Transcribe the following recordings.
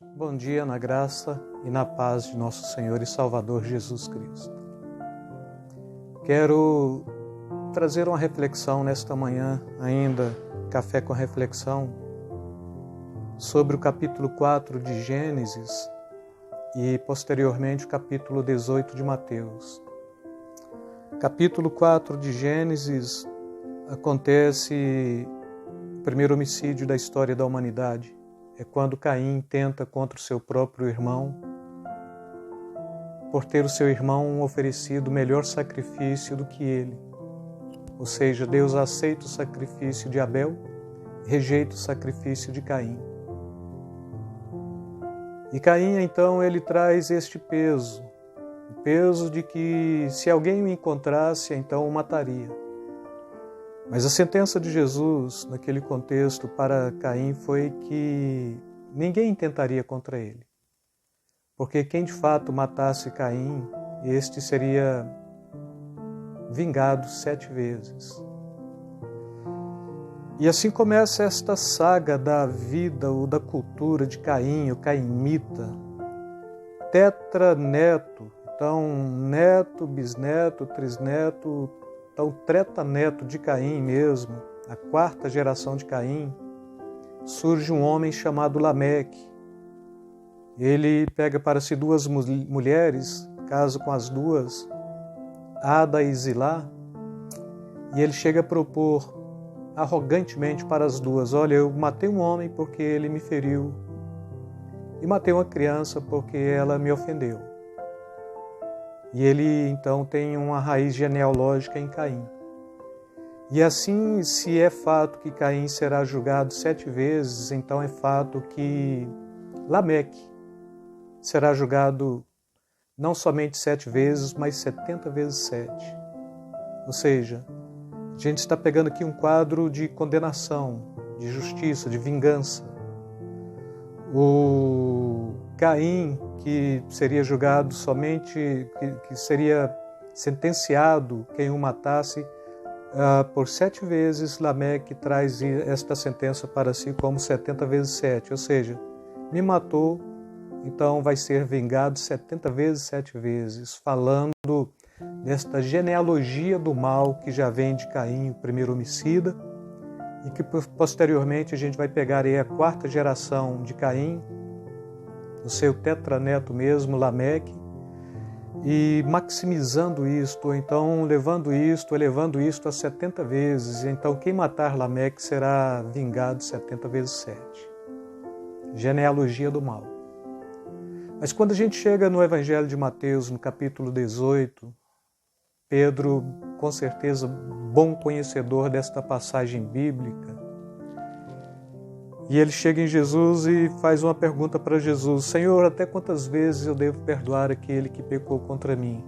Bom dia na graça e na paz de nosso Senhor e Salvador Jesus Cristo. Quero trazer uma reflexão nesta manhã, ainda café com reflexão, sobre o capítulo 4 de Gênesis e posteriormente o capítulo 18 de Mateus. Capítulo 4 de Gênesis acontece o primeiro homicídio da história da humanidade. É quando Caim tenta contra o seu próprio irmão, por ter o seu irmão oferecido melhor sacrifício do que ele. Ou seja, Deus aceita o sacrifício de Abel, rejeita o sacrifício de Caim. E Caim, então, ele traz este peso, o peso de que se alguém o encontrasse, então o mataria. Mas a sentença de Jesus, naquele contexto, para Caim foi que ninguém tentaria contra ele. Porque quem de fato matasse Caim, este seria vingado 7 vezes. E assim começa esta saga da vida ou da cultura de Caim, o caimita, tetraneto, então neto, bisneto, trisneto, então, tretaneto de Caim mesmo, a 4ª geração de Caim, surge um homem chamado Lameque. Ele pega para si 2 mulheres, casa com as 2, Ada e Zilá, e ele chega a propor arrogantemente para as 2, olha, eu matei um homem porque ele me feriu, e matei uma criança porque ela me ofendeu. E ele, então, tem uma raiz genealógica em Caim. E assim, se é fato que Caim será julgado 7 vezes, então é fato que Lameque será julgado não somente 7 vezes, mas 70 vezes 7. Ou seja, a gente está pegando aqui um quadro de condenação, de justiça, de vingança. O Caim, que seria julgado somente, que seria sentenciado quem o matasse, por 7 vezes, Lameque traz esta sentença para si como 70 vezes 7, ou seja, me matou, então vai ser vingado 70 vezes 7 vezes, falando desta genealogia do mal que já vem de Caim, o primeiro homicida, e que posteriormente a gente vai pegar aí a 4ª geração de Caim, o seu tetraneto mesmo, Lameque, e maximizando isto, ou então elevando isto a 70 vezes. Então quem matar Lameque será vingado 70 vezes 7. Genealogia do mal. Mas quando a gente chega no Evangelho de Mateus, no capítulo 18, Pedro, com certeza bom conhecedor desta passagem bíblica, e ele chega em Jesus e faz uma pergunta para Jesus: Senhor, até quantas vezes eu devo perdoar aquele que pecou contra mim?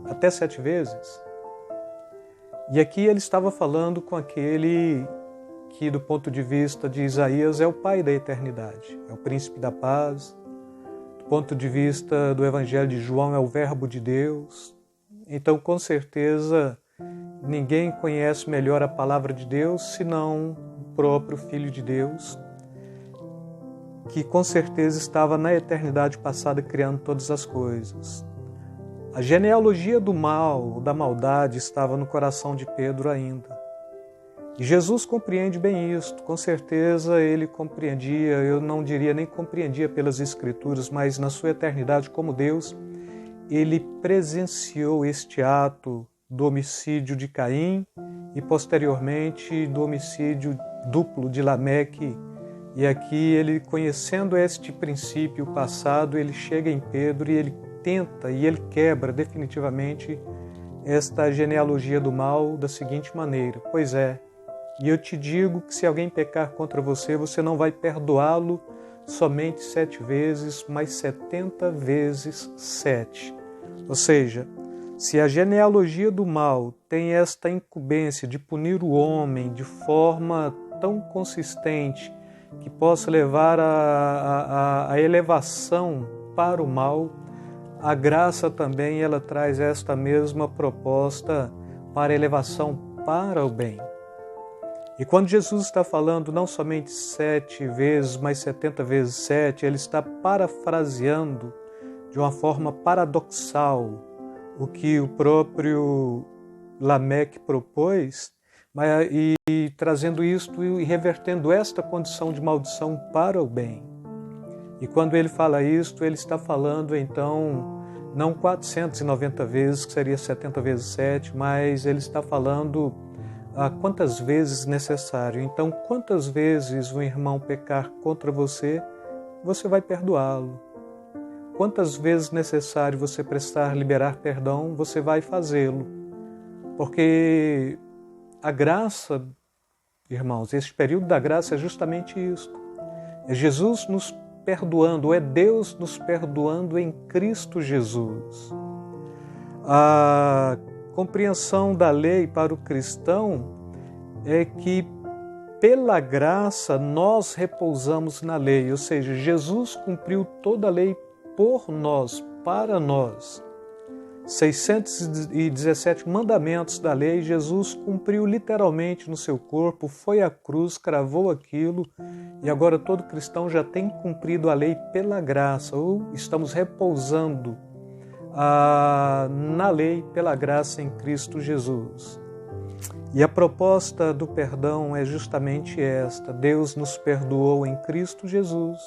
Até 7 vezes? E aqui ele estava falando com aquele que, do ponto de vista de Isaías, é o Pai da eternidade, é o Príncipe da paz. Do ponto de vista do Evangelho de João, é o Verbo de Deus. Então, com certeza, ninguém conhece melhor a palavra de Deus senão o próprio Filho de Deus, que com certeza estava na eternidade passada criando todas as coisas. A genealogia do mal, da maldade, estava no coração de Pedro ainda. E Jesus compreende bem isto, com certeza ele compreendia, eu não diria nem compreendia pelas Escrituras, mas na sua eternidade como Deus, ele presenciou este ato do homicídio de Caim e posteriormente do homicídio duplo de Lameque. E aqui ele, conhecendo este princípio passado, ele chega em Pedro e ele tenta e ele quebra definitivamente esta genealogia do mal da seguinte maneira: pois é, e eu te digo que se alguém pecar contra você, você não vai perdoá-lo somente 7 vezes, mas 70 vezes 7. Ou seja, se a genealogia do mal tem esta incumbência de punir o homem de forma tão consistente que possa levar a elevação para o mal, a graça também ela traz esta mesma proposta para elevação para o bem. E quando Jesus está falando não somente 7 vezes, mas 70 vezes 7, ele está parafraseando de uma forma paradoxal o que o próprio Lameque propôs, e trazendo isto e revertendo esta condição de maldição para o bem. E quando ele fala isto, ele está falando então não 490 vezes, que seria 70 vezes 7, mas ele está falando quantas vezes necessário. Então, quantas vezes um irmão pecar contra você, você vai perdoá-lo. Quantas vezes necessário você liberar perdão, você vai fazê-lo. Porque a graça, irmãos, esse período da graça é justamente isso. É Jesus nos perdoando, ou é Deus nos perdoando em Cristo Jesus. A compreensão da lei para o cristão é que pela graça nós repousamos na lei, ou seja, Jesus cumpriu toda a lei por nós, para nós. 617 mandamentos da lei, Jesus cumpriu literalmente no seu corpo, foi à cruz, cravou aquilo, e agora todo cristão já tem cumprido a lei pela graça, ou estamos repousando na lei pela graça em Cristo Jesus. E a proposta do perdão é justamente esta: Deus nos perdoou em Cristo Jesus,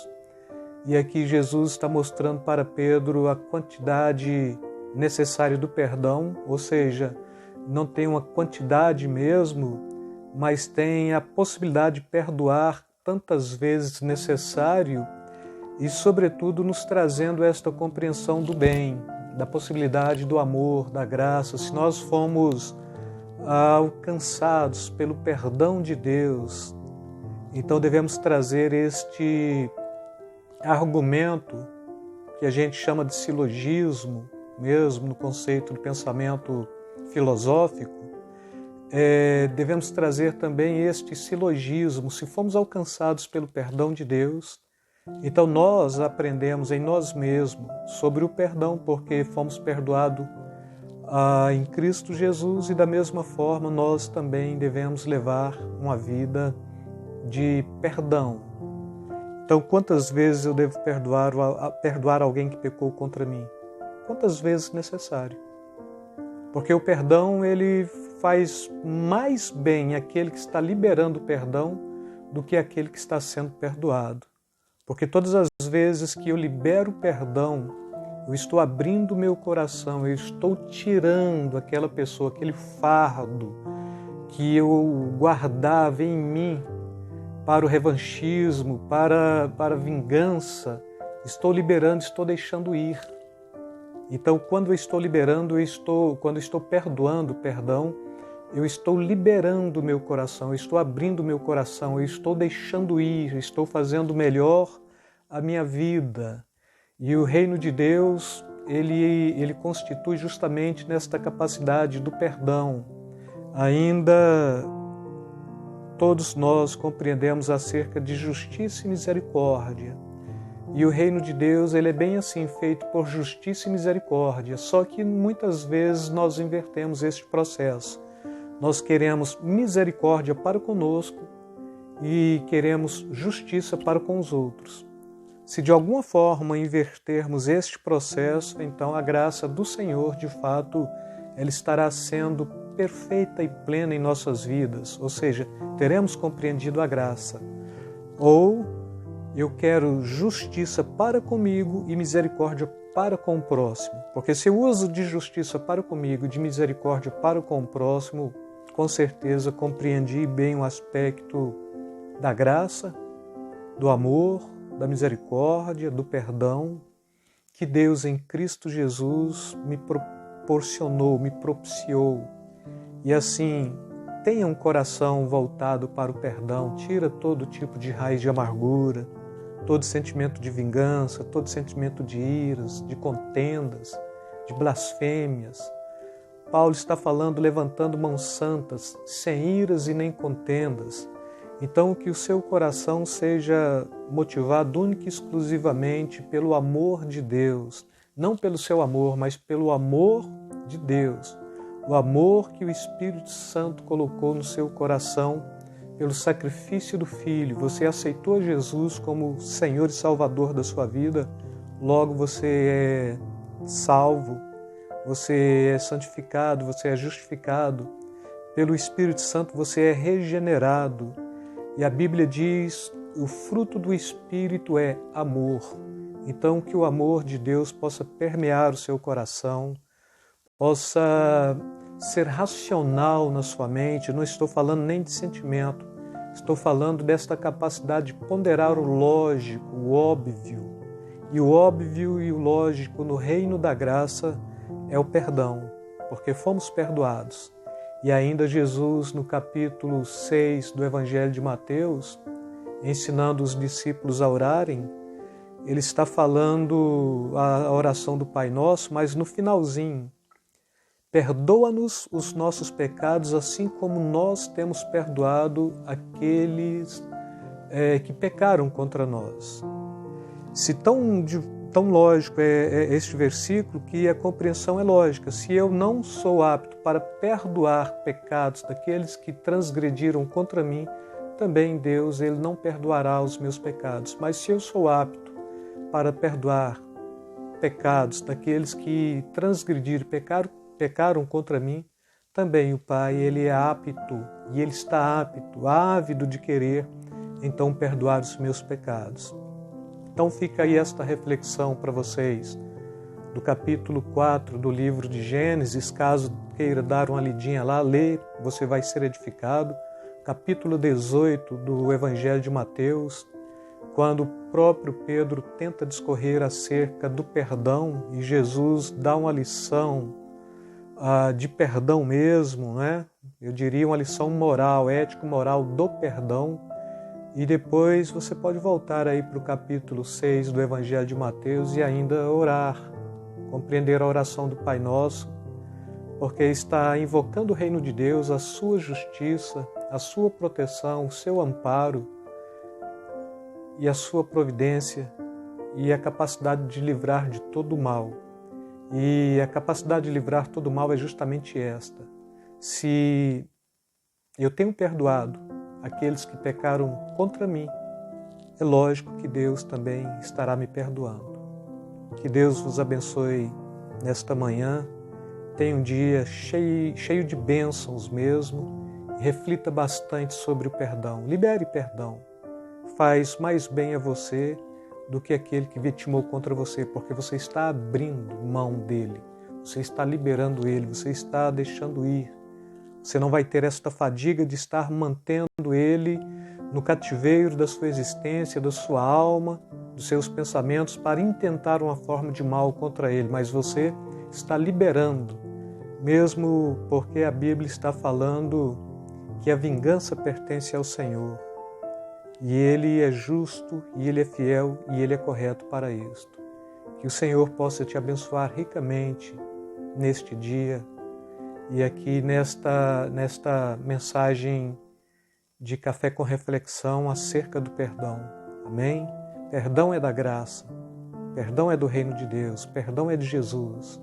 e aqui Jesus está mostrando para Pedro a quantidade necessária do perdão, ou seja, não tem uma quantidade mesmo, mas tem a possibilidade de perdoar tantas vezes necessário, e sobretudo nos trazendo esta compreensão do bem, da possibilidade do amor, da graça. Se nós fomos alcançados pelo perdão de Deus, então devemos trazer este argumento que a gente chama de silogismo, mesmo no conceito do pensamento filosófico. Devemos trazer também este silogismo: se fomos alcançados pelo perdão de Deus, então nós aprendemos em nós mesmos sobre o perdão, porque fomos perdoados em Cristo Jesus, e da mesma forma nós também devemos levar uma vida de perdão. Então, quantas vezes eu devo perdoar alguém que pecou contra mim? Quantas vezes necessário? Porque o perdão, ele faz mais bem aquele que está liberando o perdão do que aquele que está sendo perdoado. Porque todas as vezes que eu libero o perdão, eu estou abrindo o meu coração, eu estou tirando aquela pessoa, aquele fardo que eu guardava em mim para o revanchismo, para a vingança. Estou liberando, estou deixando ir. Então, quando eu estou liberando, quando eu estou perdoando, perdão, eu estou liberando o meu coração, eu estou abrindo o meu coração, eu estou deixando ir, eu estou fazendo melhor a minha vida. E o reino de Deus, ele constitui justamente nesta capacidade do perdão. Ainda todos nós compreendemos acerca de justiça e misericórdia. E o reino de Deus, ele é bem assim, feito por justiça e misericórdia. Só que muitas vezes nós invertemos este processo. Nós queremos misericórdia para conosco e queremos justiça para com os outros. Se de alguma forma invertermos este processo, então a graça do Senhor, de fato, ela estará sendo perfeita e plena em nossas vidas. Ou seja, teremos compreendido a graça. Ou eu quero justiça para comigo e misericórdia para com o próximo. Porque se eu uso de justiça para comigo, de misericórdia para com o próximo, com certeza compreendi bem o aspecto da graça, do amor, da misericórdia, do perdão, que Deus em Cristo Jesus me proporcionou, me propiciou. E assim, tenha um coração voltado para o perdão, tira todo tipo de raiz de amargura, todo sentimento de vingança, todo sentimento de iras, de contendas, de blasfêmias. Paulo está falando, levantando mãos santas, sem iras e nem contendas. Então, que o seu coração seja motivado única e exclusivamente pelo amor de Deus, não pelo seu amor, mas pelo amor de Deus, o amor que o Espírito Santo colocou no seu coração, pelo sacrifício do Filho, você aceitou Jesus como Senhor e Salvador da sua vida, logo você é salvo, você é santificado, você é justificado. Pelo Espírito Santo você é regenerado. E a Bíblia diz, o fruto do Espírito é amor. Então que o amor de Deus possa permear o seu coração, possa ser racional na sua mente. Não estou falando nem de sentimento, estou falando desta capacidade de ponderar o lógico, o óbvio. E o óbvio e o lógico no reino da graça é o perdão, porque fomos perdoados. E ainda Jesus, no capítulo 6 do Evangelho de Mateus, ensinando os discípulos a orarem, ele está falando a oração do Pai Nosso, mas no finalzinho, perdoa-nos os nossos pecados, assim como nós temos perdoado aqueles que pecaram contra nós. Se tão lógico é este versículo que a compreensão é lógica. Se eu não sou apto para perdoar pecados daqueles que transgrediram contra mim, também Deus ele não perdoará os meus pecados. Mas se eu sou apto para perdoar pecados daqueles que transgrediram, pecaram contra mim, também o Pai ele é apto e ele está apto, ávido de querer, então perdoar os meus pecados. Então fica aí esta reflexão para vocês do capítulo 4 do livro de Gênesis. Caso queira dar uma lidinha lá, lê, você vai ser edificado. Capítulo 18 do Evangelho de Mateus, quando o próprio Pedro tenta discorrer acerca do perdão e Jesus dá uma lição de perdão mesmo, né? Eu diria uma lição moral, ético-moral do perdão. E depois você pode voltar aí para o capítulo 6 do Evangelho de Mateus e ainda orar, compreender a oração do Pai Nosso, porque está invocando o reino de Deus, a sua justiça, a sua proteção, o seu amparo e a sua providência e a capacidade de livrar de todo o mal. E a capacidade de livrar todo o mal é justamente esta. Se eu tenho perdoado aqueles que pecaram contra mim, é lógico que Deus também estará me perdoando. Que Deus vos abençoe nesta manhã. Tenha um dia cheio de bênçãos mesmo. E reflita bastante sobre o perdão. Libere perdão. Faz mais bem a você do que aquele que vitimou contra você, porque você está abrindo mão dele. Você está liberando ele, você está deixando ir. Você não vai ter esta fadiga de estar mantendo ele no cativeiro da sua existência, da sua alma, dos seus pensamentos, para intentar uma forma de mal contra ele. Mas você está liberando, mesmo porque a Bíblia está falando que a vingança pertence ao Senhor. E Ele é justo, e Ele é fiel, e Ele é correto para isto. Que o Senhor possa te abençoar ricamente neste dia, e aqui nesta mensagem de Café com Reflexão acerca do perdão. Amém? Perdão é da graça, perdão é do reino de Deus, perdão é de Jesus,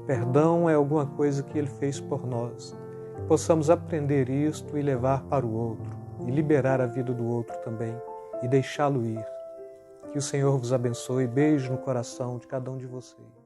perdão é alguma coisa que Ele fez por nós. Que possamos aprender isto e levar para o outro, e liberar a vida do outro também, e deixá-lo ir. Que o Senhor vos abençoe. Beijo no coração de cada um de vocês.